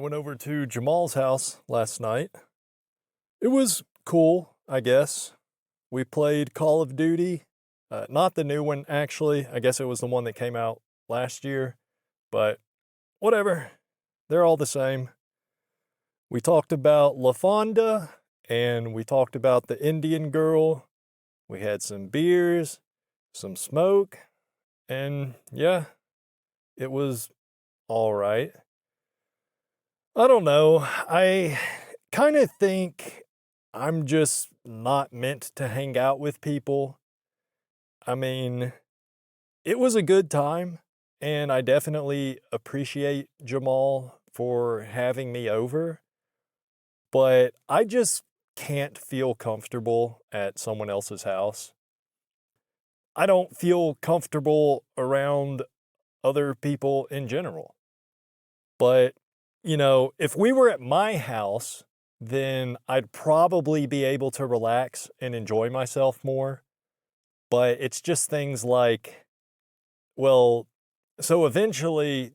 went over to Jamal's house last night. It was cool, I guess. We played Call of Duty. Not the new one, actually. I guess it was the one that came out last year. But whatever. They're all the same. We talked about LaFonda, and we talked about the Indian girl. We had some beers, some smoke, and yeah, it was all right. I don't know. I kind of think I'm just not meant to hang out with people. I mean, it was a good time, and I definitely appreciate Jamal for having me over, but I just can't feel comfortable at someone else's house. I don't feel comfortable around other people in general. But, if we were at my house, then I'd probably be able to relax and enjoy myself more. But it's just things like, well, so eventually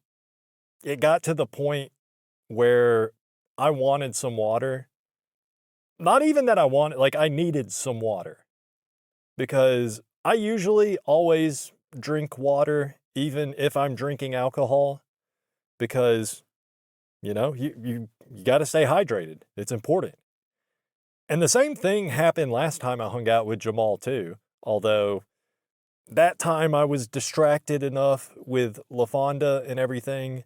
it got to the point where I wanted some water. Not even that I wanted, like, I needed some water because I usually always drink water, even if I'm drinking alcohol, because you got to stay hydrated. It's important. And the same thing happened last time I hung out with Jamal too. Although that time I was distracted enough with LaFonda and everything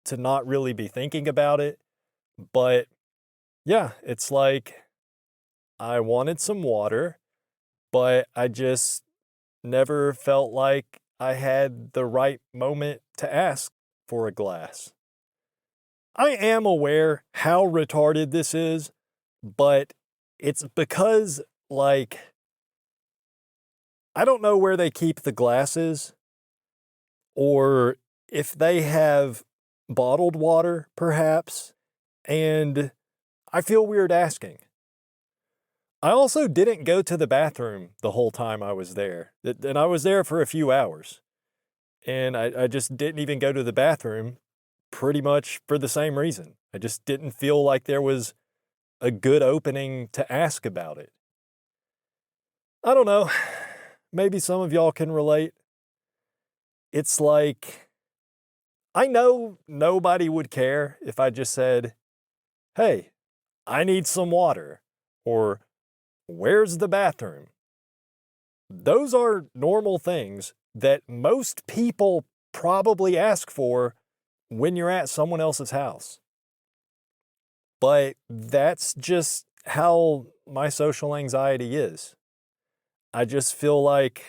to not really be thinking about it. But yeah, it's like I wanted some water, but I just never felt like I had the right moment to ask for a glass. I am aware how retarded this is, but it's because, like, I don't know where they keep the glasses, or if they have bottled water, perhaps, and I feel weird asking. I also didn't go to the bathroom the whole time I was there, and I was there for a few hours, and I just didn't even go to the bathroom pretty much for the same reason. I just didn't feel like there was a good opening to ask about it. I don't know. Maybe some of y'all can relate. It's like, I know nobody would care if I just said, hey, I need some water, or where's the bathroom? Those are normal things that most people probably ask for when you're at someone else's house. But that's just how my social anxiety is. I just feel like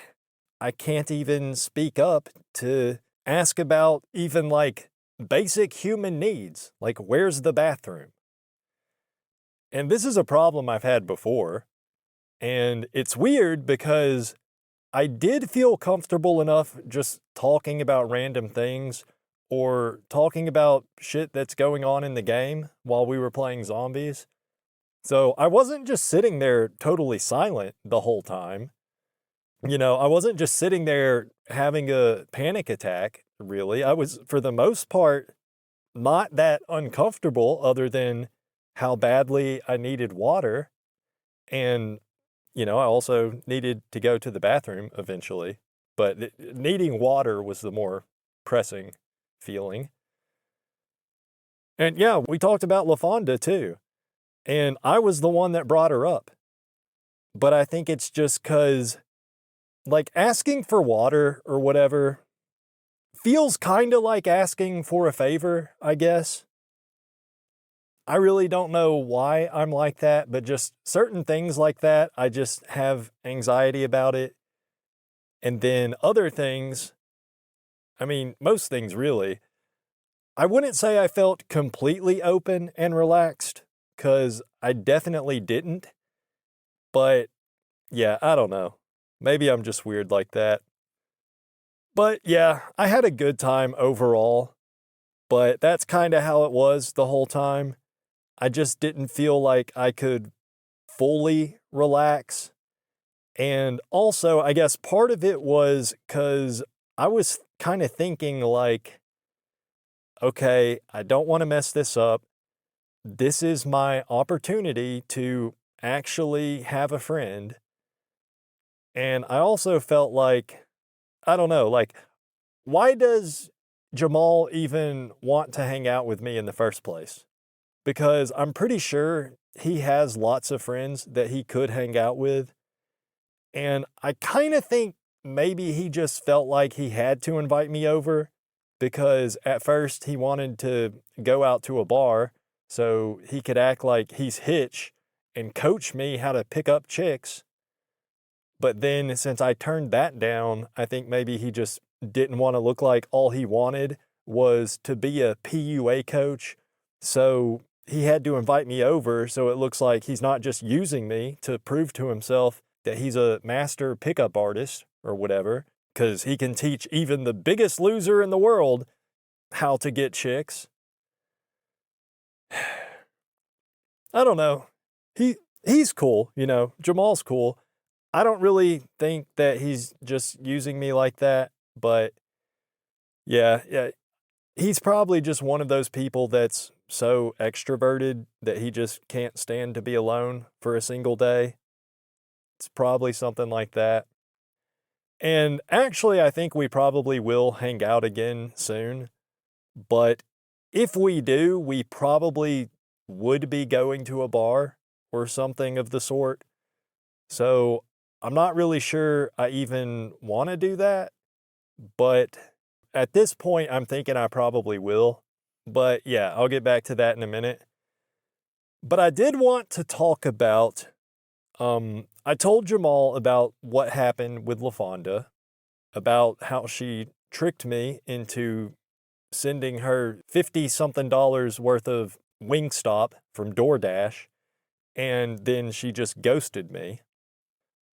I can't even speak up to ask about even like basic human needs, like where's the bathroom? And this is a problem I've had before. And it's weird because I did feel comfortable enough just talking about random things or talking about shit that's going on in the game while we were playing zombies. So I wasn't just sitting there totally silent the whole time. I wasn't just sitting there having a panic attack, really. I was, for the most part, not that uncomfortable other than how badly I needed water. And, I also needed to go to the bathroom eventually. But needing water was the more pressing feeling. And yeah, we talked about LaFonda too. And I was the one that brought her up. But I think it's just because, like, asking for water or whatever feels kind of like asking for a favor, I guess. I really don't know why I'm like that, but just certain things like that, I just have anxiety about it. And then other things, I mean, most things really, I wouldn't say I felt completely open and relaxed, because I definitely didn't. But yeah, I don't know. Maybe I'm just weird like that. But yeah, I had a good time overall, but that's kind of how it was the whole time. I just didn't feel like I could fully relax. And also, I guess part of it was because I was kind of thinking like, okay, I don't want to mess this up. This is my opportunity to actually have a friend. And I also felt like, I don't know, like, why does Jamal even want to hang out with me in the first place? Because I'm pretty sure he has lots of friends that he could hang out with. And I kind of think maybe he just felt like he had to invite me over because at first he wanted to go out to a bar so he could act like he's Hitch and coach me how to pick up chicks. But then since I turned that down, I think maybe he just didn't want to look like all he wanted was to be a PUA coach. So he had to invite me over so it looks like he's not just using me to prove to himself that he's a master pickup artist or whatever, because he can teach even the biggest loser in the world how to get chicks. I don't know. He's cool, you know, Jamal's cool. I don't really think that he's just using me like that, but yeah, he's probably just one of those people that's so extroverted that he just can't stand to be alone for a single day. It's probably something like that. And actually, I think we probably will hang out again soon. But if we do, we probably would be going to a bar or something of the sort. So I'm not really sure I even want to do that. But at this point, I'm thinking I probably will. But yeah, I'll get back to that in a minute. But I did want to talk about, I told Jamal about what happened with LaFonda, about how she tricked me into sending her $50-something worth of Wingstop from DoorDash, and then she just ghosted me.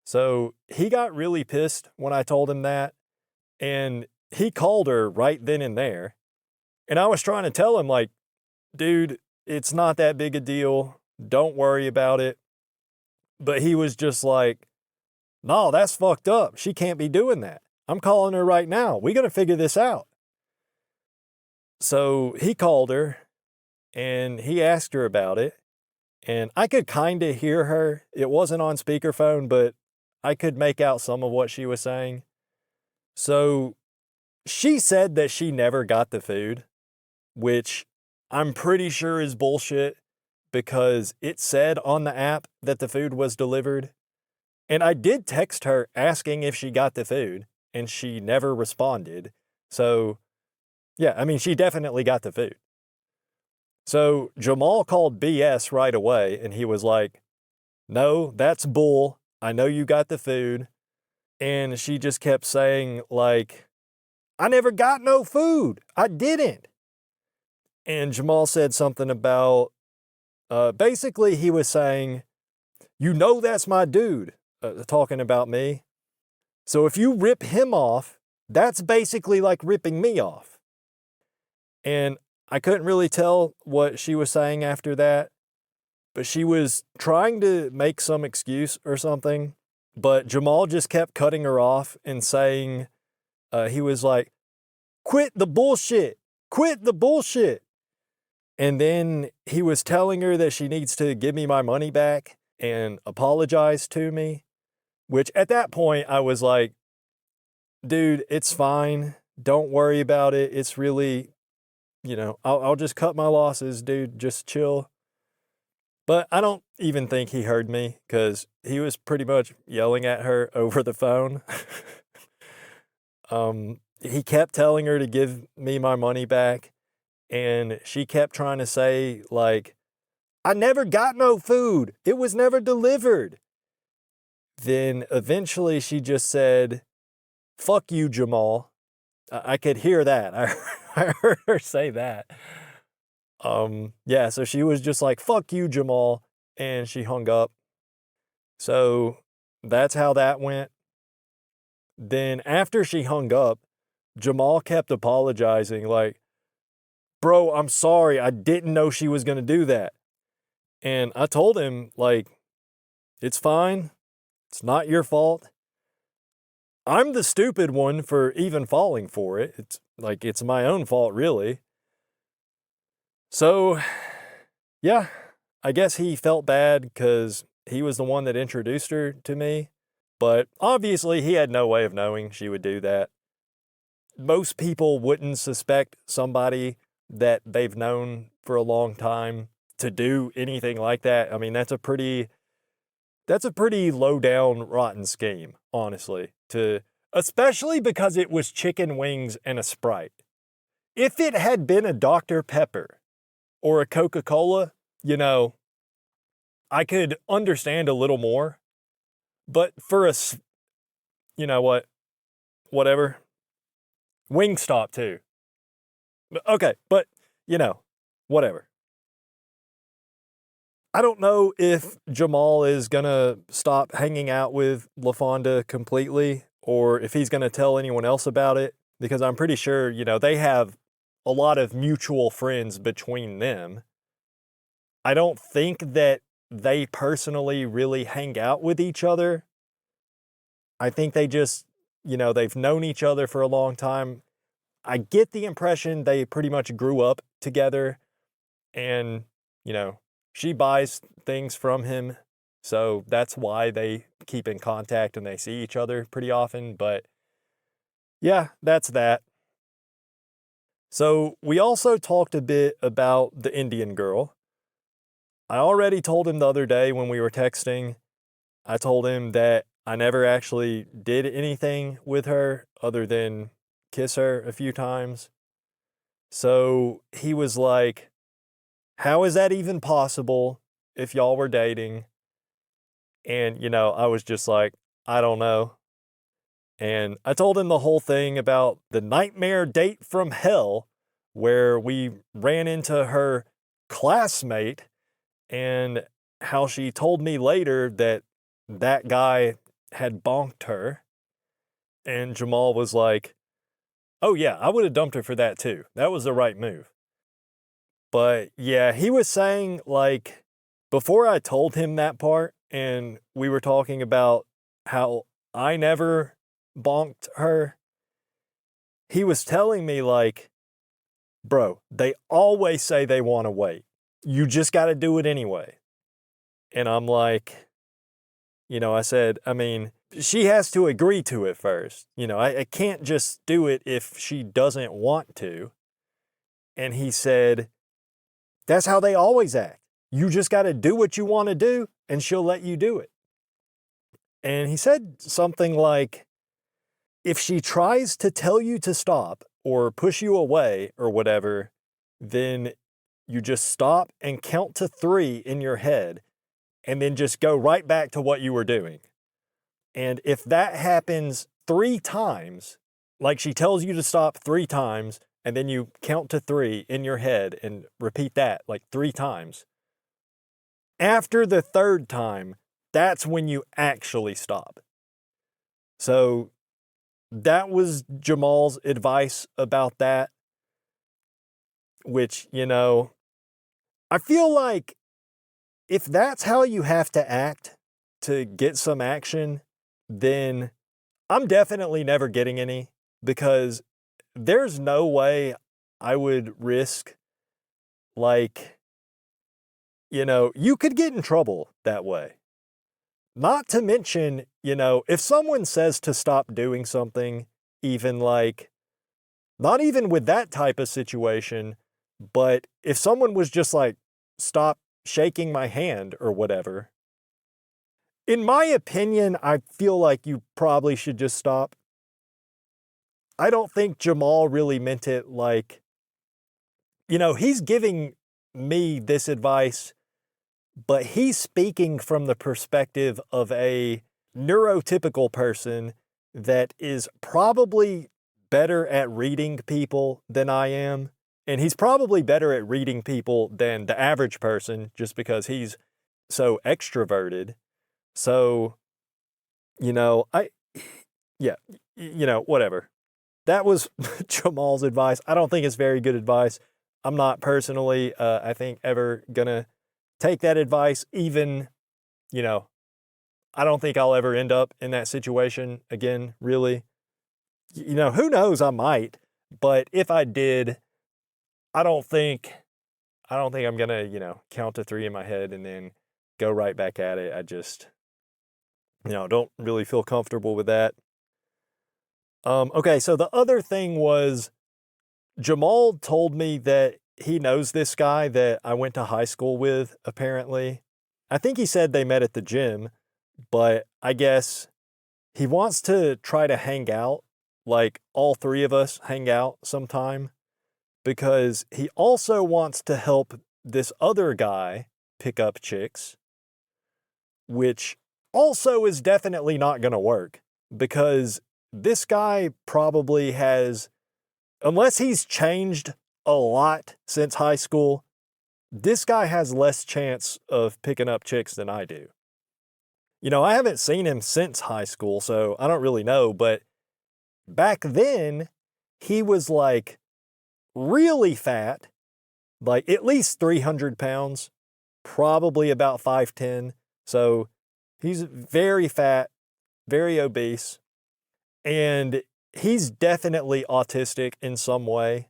So he got really pissed when I told him that, and he called her right then and there. And I was trying to tell him, like, dude, it's not that big a deal. Don't worry about it. But he was just like, no, that's fucked up. She can't be doing that. I'm calling her right now. We got to figure this out. So he called her and he asked her about it. And I could kind of hear her. It wasn't on speakerphone, but I could make out some of what she was saying. So she said that she never got the food, which I'm pretty sure is bullshit because it said on the app that the food was delivered. And I did text her asking if she got the food, and she never responded. So, yeah, I mean, she definitely got the food. So Jamal called BS right away, and he was like, no, that's bull. I know you got the food. And she just kept saying, like, I never got no food. I didn't. And Jamal said something about, basically he was saying, you know that's my dude, talking about me. So if you rip him off, that's basically like ripping me off. And I couldn't really tell what she was saying after that, but she was trying to make some excuse or something. But Jamal just kept cutting her off and saying, he was like, quit the bullshit, quit the bullshit. And then he was telling her that she needs to give me my money back and apologize to me, which at that point I was like, dude, it's fine. Don't worry about it. It's really, you know, I'll just cut my losses, dude. Just chill. But I don't even think he heard me because he was pretty much yelling at her over the phone. He kept telling her to give me my money back, and she kept trying to say, like, I never got no food. It was never delivered. Then eventually she just said, fuck you, Jamal. I could hear that. I heard her say that. Yeah, so she was just like, fuck you, Jamal. And she hung up. So that's how that went. Then after she hung up, Jamal kept apologizing, like, bro, I'm sorry. I didn't know she was going to do that. And I told him, like, it's fine. It's not your fault. I'm the stupid one for even falling for it. It's like, it's my own fault, really. So, yeah, I guess he felt bad because he was the one that introduced her to me. But obviously, he had no way of knowing she would do that. Most people wouldn't suspect somebody that they've known for a long time to do anything like that. I mean, that's a pretty low down rotten scheme, honestly, especially because it was chicken wings and a Sprite. If it had been a Dr. Pepper or a Coca-Cola, I could understand a little more. But for you know what, whatever, Wingstop too. Okay, but whatever. I don't know if Jamal is gonna stop hanging out with LaFonda completely, or if he's gonna tell anyone else about it, because I'm pretty sure, they have a lot of mutual friends between them. I don't think that they personally really hang out with each other. I think they just, they've known each other for a long time. I get the impression they pretty much grew up together, and, she buys things from him, so that's why they keep in contact and they see each other pretty often. But yeah, that's that. So we also talked a bit about the Indian girl. I already told him the other day when we were texting, I told him that I never actually did anything with her other than kiss her a few times. So he was like, how is that even possible if y'all were dating? And, I was just like, I don't know. And I told him the whole thing about the nightmare date from hell where we ran into her classmate and how she told me later that that guy had bonked her. And Jamal was like, oh yeah, I would have dumped her for that too. That was the right move. But yeah, he was saying, like, before I told him that part and we were talking about how I never bonked her, he was telling me, like, bro, they always say they want to wait. You just got to do it anyway. And I'm like, I said, I mean, she has to agree to it first. I can't just do it if she doesn't want to. And he said, that's how they always act. You just got to do what you want to do, and she'll let you do it. And he said something like, if she tries to tell you to stop or push you away or whatever, then you just stop and count to 3 in your head, and then just go right back to what you were doing. And if that happens 3 times, like she tells you to stop 3 times, and then you count to 3 in your head and repeat that like 3 times. After the 3rd time, that's when you actually stop. So that was Jamal's advice about that, which, I feel like if that's how you have to act to get some action, then I'm definitely never getting any, because there's no way I would risk, like, you could get in trouble that way. Not to mention, if someone says to stop doing something, even like, not even with that type of situation, but if someone was just like, stop shaking my hand or whatever, in my opinion, I feel like you probably should just stop. I don't think Jamal really meant it like, he's giving me this advice, but he's speaking from the perspective of a neurotypical person that is probably better at reading people than I am. And he's probably better at reading people than the average person just because he's so extroverted. So, whatever. That was Jamal's advice. I don't think it's very good advice. I'm not personally, I think, ever gonna take that advice. Even, I don't think I'll ever end up in that situation again, really. Who knows? I might. But if I did, I don't think I don't think I'm going to, count to 3 in my head and then go right back at it. I just, don't really feel comfortable with that. Okay, so the other thing was Jamal told me that he knows this guy that I went to high school with, apparently. I think he said they met at the gym, but I guess he wants to try to hang out, like all 3 of us hang out sometime, because he also wants to help this other guy pick up chicks, which also is definitely not going to work, because this guy probably has, unless he's changed a lot since high school, this guy has less chance of picking up chicks than I do. I haven't seen him since high school, so I don't really know, but back then, he was like really fat, like at least 300 pounds, probably about 5'10". So he's very fat, very obese, and he's definitely autistic in some way,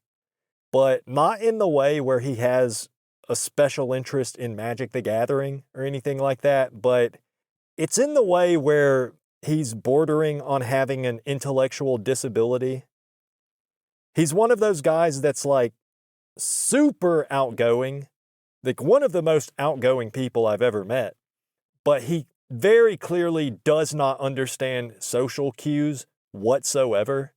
but not in the way where he has a special interest in Magic the Gathering or anything like that, but it's in the way where he's bordering on having an intellectual disability. He's one of those guys that's like super outgoing, like one of the most outgoing people I've ever met, but he very clearly does not understand social cues whatsoever.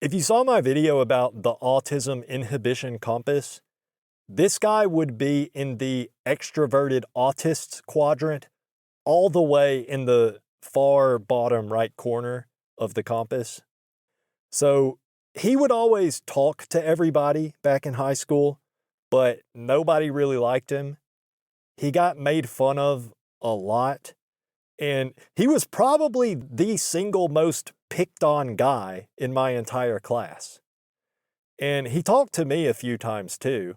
If you saw my video about the autism inhibition compass, this guy would be in the extroverted autists quadrant, all the way in the far bottom right corner of the compass. So he would always talk to everybody back in high school, but nobody really liked him. He got made fun of a lot, and he was probably the single most picked on guy in my entire class. And he talked to me a few times too.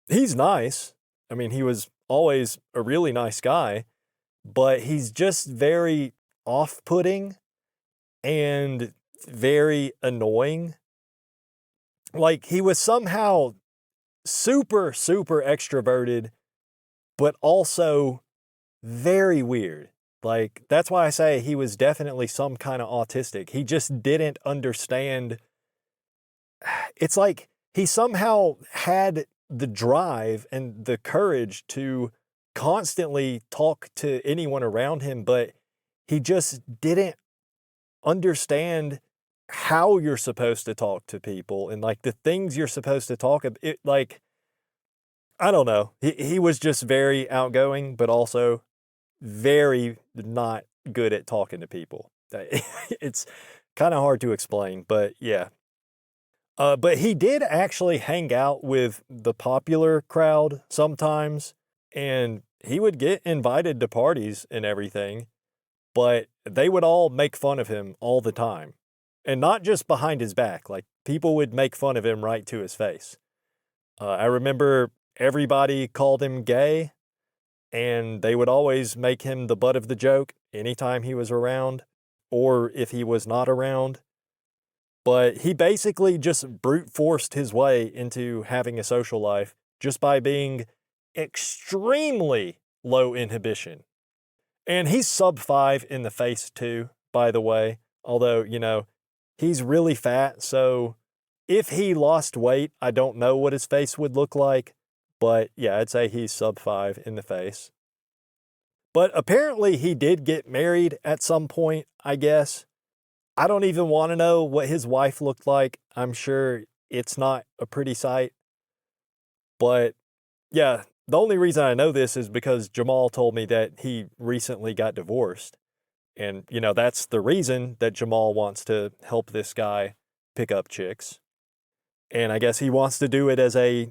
He's nice. I mean, he was always a really nice guy, but he's just very off-putting and very annoying. Like, he was somehow super, super extroverted, but also very weird. Like, that's why I say he was definitely some kind of autistic. He just didn't understand. It's like he somehow had the drive and the courage to constantly talk to anyone around him, but he just didn't understand how you're supposed to talk to people and like the things you're supposed to talk about. Like, I don't know. He was just very outgoing, but also very not good at talking to people. It's kind of hard to explain, but yeah. But he did actually hang out with the popular crowd sometimes, and he would get invited to parties and everything, but they would all make fun of him all the time. And not just behind his back, like people would make fun of him right to his face. I remember everybody called him gay, and they would always make him the butt of the joke anytime he was around, or if he was not around. But he basically just brute forced his way into having a social life just by being extremely low inhibition. And he's sub 5 in the face too, by the way. Although, he's really fat, so if he lost weight, I don't know what his face would look like. But yeah, I'd say he's sub 5 in the face. But apparently he did get married at some point, I guess. I don't even want to know what his wife looked like. I'm sure it's not a pretty sight. But yeah, the only reason I know this is because Jamal told me that he recently got divorced. And, that's the reason that Jamal wants to help this guy pick up chicks. And I guess he wants to do it as a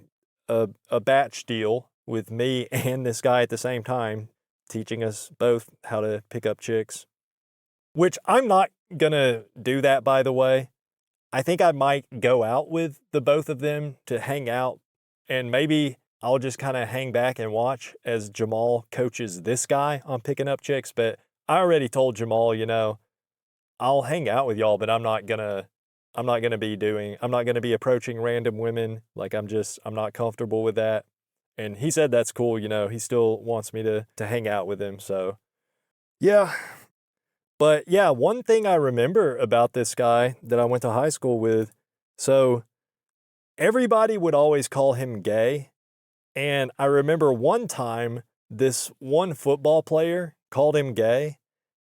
batch deal with me and this guy at the same time, teaching us both how to pick up chicks. Which I'm not going to do that, by the way. I think I might go out with the both of them to hang out, and maybe I'll just kind of hang back and watch as Jamal coaches this guy on picking up chicks. But I already told Jamal, I'll hang out with y'all, but I'm not I'm not going to be approaching random women. Like, I'm not comfortable with that. And he said that's cool, you know, he still wants me to hang out with him. So, yeah. But yeah, one thing I remember about this guy that I went to high school with, so everybody would always call him gay. And I remember one time this one football player called him gay.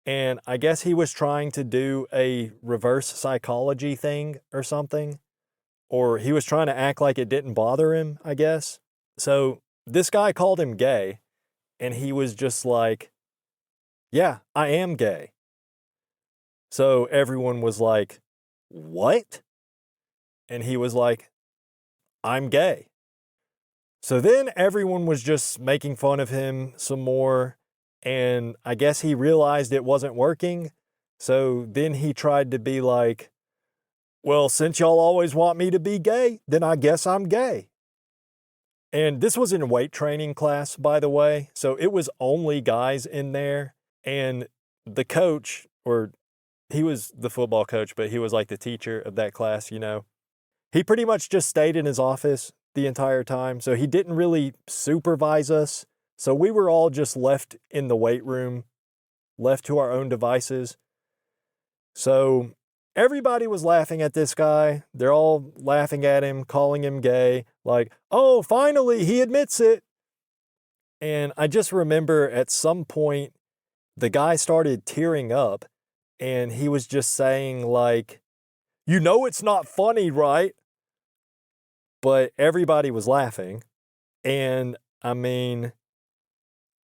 And I guess he was trying to do a reverse psychology thing or something. Or he was trying to act like it didn't bother him, I guess. So this guy called him gay. And he was just like, yeah, I am gay. So everyone was like, what? And he was like, I'm gay. So then everyone was just making fun of him some more. And I guess he realized it wasn't working. So then he tried to be like, well, since y'all always want me to be gay, then I guess I'm gay. And this was in weight training class, by the way. So it was only guys in there. And the coach, or he was the football coach, but he was like the teacher of that class, you know. He pretty much just stayed in his office the entire time. So he didn't really supervise us. So we were all just left in the weight room, left to our own devices. So everybody was laughing at this guy. They're all laughing at him, calling him gay, like, oh, finally, he admits it. And I just remember at some point, the guy started tearing up, and he was just saying, like, you know it's not funny, right? But everybody was laughing. And I mean,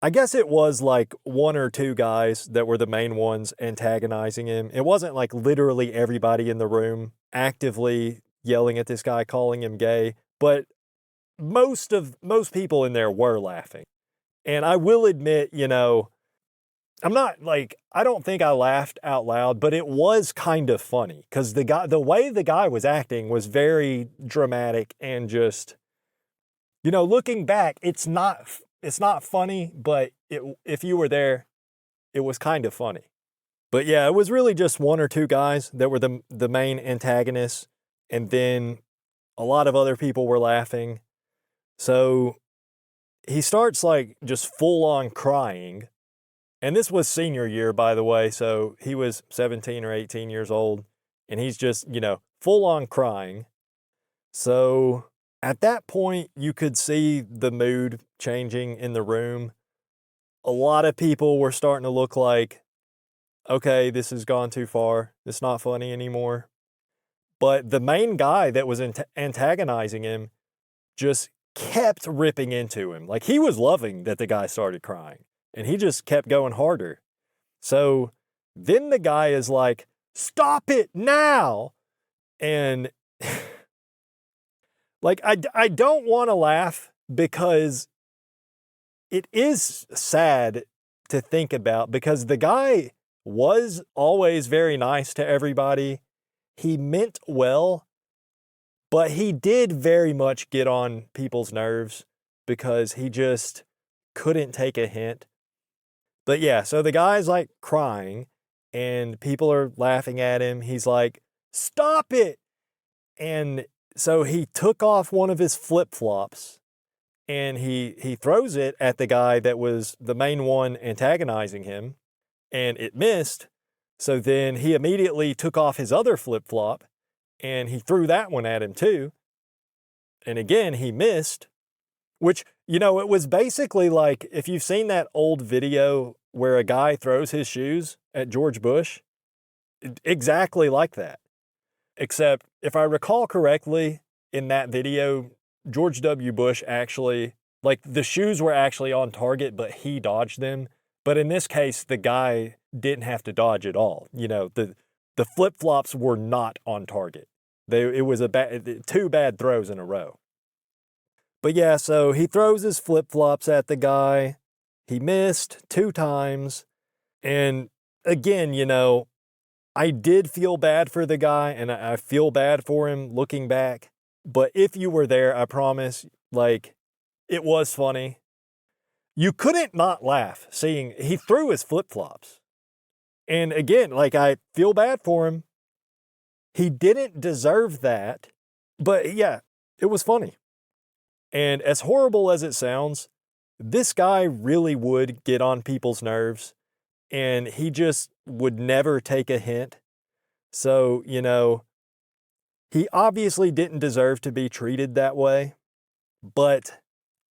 I guess it was like one or two guys that were the main ones antagonizing him. It wasn't like literally everybody in the room actively yelling at this guy, calling him gay, but most people in there were laughing. And I will admit, you know, I don't think I laughed out loud, but it was kind of funny because the way the guy was acting was very dramatic and just, you know, looking back, it's not funny, but if you were there, it was kind of funny. But yeah, it was really just one or two guys that were the main antagonists, and then a lot of other people were laughing. So he starts like just full on crying. And this was senior year, by the way, so he was 17 or 18 years old, and he's just, you know, full on crying. So at that point, you could see the mood changing in the room. A lot of people were starting to look like, okay, this has gone too far. It's not funny anymore. But the main guy that was antagonizing him just kept ripping into him. Like, he was loving that the guy started crying, and he just kept going harder. So then the guy is like, stop it now. And like, I don't want to laugh because it is sad to think about, because the guy was always very nice to everybody. He meant well, but he did very much get on people's nerves because he just couldn't take a hint. But yeah, so the guy's like crying and people are laughing at him. He's like, stop it. And so he took off one of his flip-flops and he throws it at the guy that was the main one antagonizing him, and it missed. So then he immediately took off his other flip-flop and he threw that one at him too. And again, he missed, which, you know, it was basically like, if you've seen that old video where a guy throws his shoes at George Bush, exactly like that. Except, if I recall correctly, in that video, George W. Bush actually, like, the shoes were actually on target, but he dodged them. But in this case, the guy didn't have to dodge at all. You know, the flip-flops were not on target. It was two bad throws in a row. But yeah, so he throws his flip-flops at the guy. He missed 2 times. And again, you know, I did feel bad for the guy, and I feel bad for him looking back. But if you were there, I promise, like, it was funny. You couldn't not laugh seeing he threw his flip-flops. And again, like, I feel bad for him. He didn't deserve that, but yeah, it was funny. And as horrible as it sounds, this guy really would get on people's nerves, and he just would never take a hint. So, he obviously didn't deserve to be treated that way, but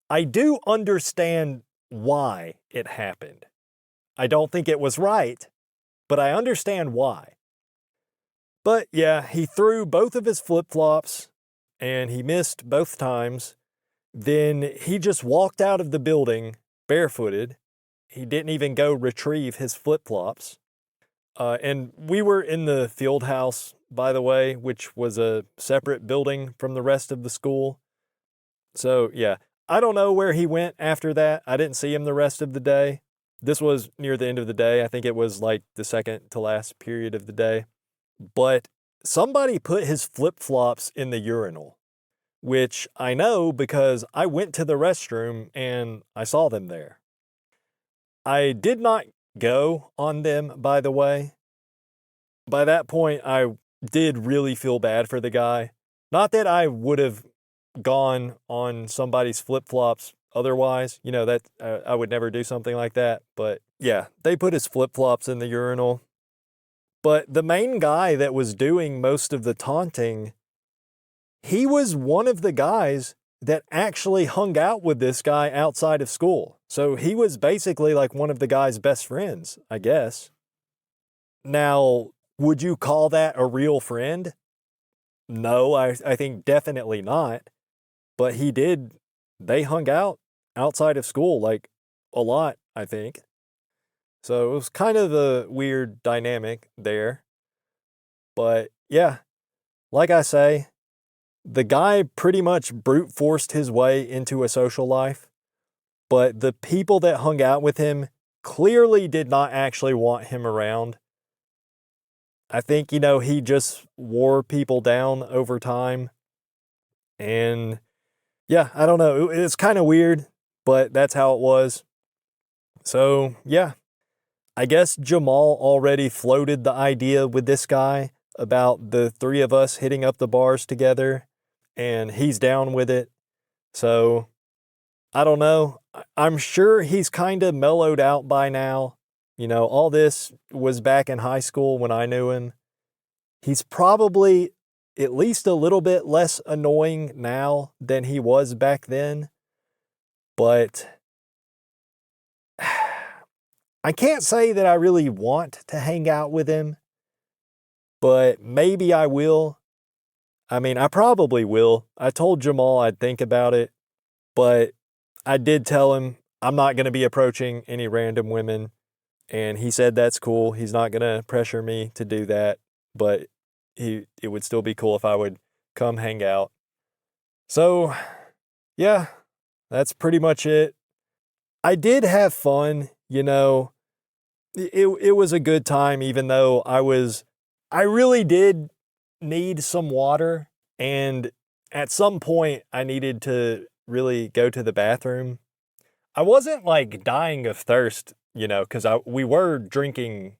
I do understand why it happened. I don't think it was right, but I understand why. But yeah, he threw both of his flip-flops and he missed both times. Then he just walked out of the building barefooted. He didn't even go retrieve his flip-flops. And we were in the field house, by the way, which was a separate building from the rest of the school. So yeah, I don't know where he went after that. I didn't see him the rest of the day. This was near the end of the day. I think it was like the second to last period of the day. But somebody put his flip-flops in the urinal, which I know because I went to the restroom and I saw them there. I did not go on them, by the way. By that point, I did really feel bad for the guy. Not that I would have gone on somebody's flip-flops otherwise, that I would never do something like that. But yeah, they put his flip-flops in the urinal. But the main guy that was doing most of the taunting, he was one of the guys that actually hung out with this guy outside of school. So he was basically like one of the guy's best friends, I guess. Now, would you call that a real friend? No, I think definitely not. But they hung out outside of school like a lot, I think. So it was kind of a weird dynamic there. But yeah, like I say, the guy pretty much brute forced his way into a social life, but the people that hung out with him clearly did not actually want him around. I think, he just wore people down over time. And yeah, I don't know. It's kind of weird, but that's how it was. So yeah, I guess Jamal already floated the idea with this guy about the three of us hitting up the bars together, and he's down with it. So, I don't know. I'm sure he's kind of mellowed out by now. All this was back in high school when I knew him. He's probably at least a little bit less annoying now than he was back then. But I can't say that I really want to hang out with him, but maybe I will. I mean, I probably will. I told Jamal I'd think about it, but I did tell him I'm not going to be approaching any random women, and he said that's cool. He's not going to pressure me to do that, but it would still be cool if I would come hang out. So, yeah, that's pretty much it. I did have fun, It was a good time, even though I really did need some water, and at some point I needed to really go to the bathroom. I wasn't like dying of thirst, because we were drinking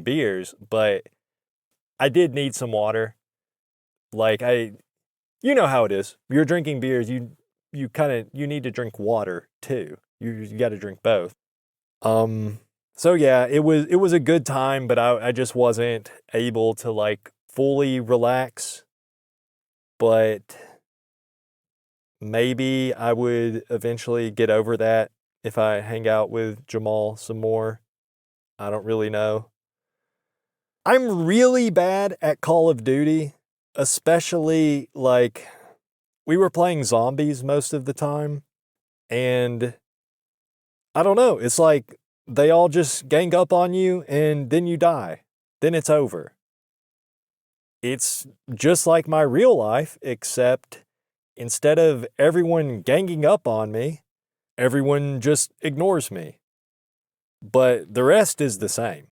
beers, but I did need some water. Like you know how it is. You're drinking beers, you need to drink water too. You got to drink both. So yeah, it was a good time, but I just wasn't able to like fully relax. But maybe I would eventually get over that if I hang out with Jamal some more. I don't really know. I'm really bad at Call of Duty, especially like we were playing zombies most of the time, and I don't know, it's like they all just gang up on you and then you die. Then it's over. It's just like my real life, except instead of everyone ganging up on me, everyone just ignores me. But the rest is the same.